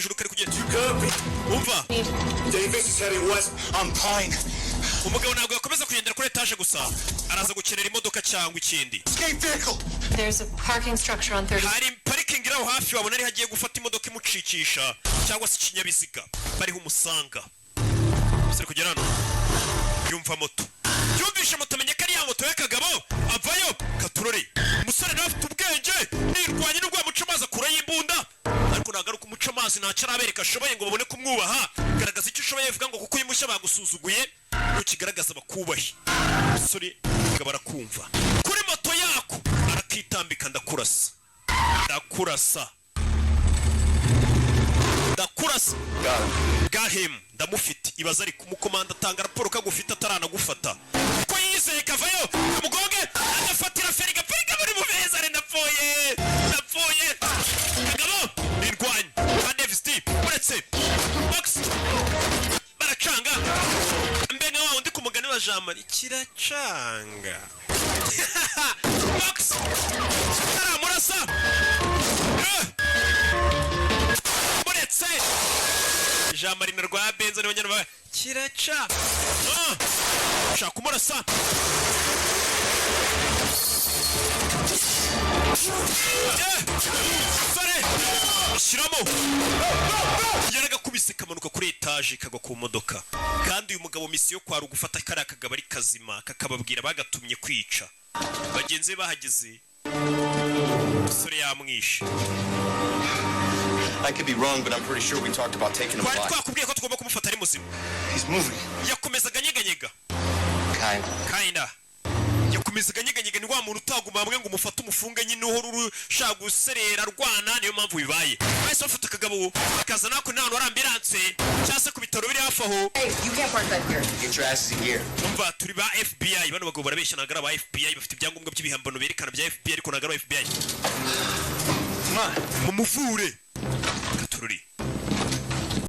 hejuru kari kugenda umva Davis is heading west on Pine. umugabo ntabwo yakomeza kugendera kuri etaje gusa araza gukenera imodoka cyangwa ikindi There's a parking structure on 30. hari parikingi iraho hafi wabona ari hagiye gufata imodoka imucikisha cyangwa se ikinyabiziga bariho umusanga sari kugera hano yumva moto yumvisha moto amenye ko ari ya moto y'akagabo avayo katurore umusore nawe afite ubwenge nirwanye n'urwa muca amazi akura y'imbunda ariko nagaruka umuca amazi ntacyo arabereka ashoboye ngo babone kumwubaha garagaza icyo ushoboye bivuga ngo kuko uyu mushya bagusuzuguye ntukigaragaza bakubahe umusore akaba arakumva kuri moto yako arakitambika ndakurasa gahemu ndamufite ibaza ari kumukomanda atanga raporo kagufite ataranagufata kuko yizeye kavayo kamugonge agafatira feri gapfirika muri mubeza ari ndapfuye kagabo nirwanye ba Davis D uretse box baracanga mbe nka wundi ku mugani wa Jamari kiracanga box aramurasa uretse Jamari na rwa Benzo n'abanyana ba kiraca shaka kumurasa sare shiramo yaraga kubise kamanuka kuri etaje kagwa ku modoka kandi uyu mugabo misiyo kwari ugufata kari akagabo ari kazima kakababwira bagatumye kwica bagenzi bahageze sore yamwishe I could be wrong, but I'm pretty sure we talked about taking him alive. twakubwiye ko tugomba kumufata ari muzima He's moving. yakomezaga nyeganyega kinda yakomezaga nyeganyega ni wa muntu utaguma hamwe ngo umufate umufunge nyine uhora urushaka guserera rwana niyo mpamvu bibaye bahise bafata akagabo akaza nako nta hantu hari ambilanse cyangwa se ku bitaro biri hafi aho Hey, you can't park back here. Get your asses in here. umva turi ba FBI bano bagabo barabeshya ntabwo ari aba FBI bafite ibyangombwa by'ibihambano berekana bya FBI ariko ntabwo ari aba FBI mumuvure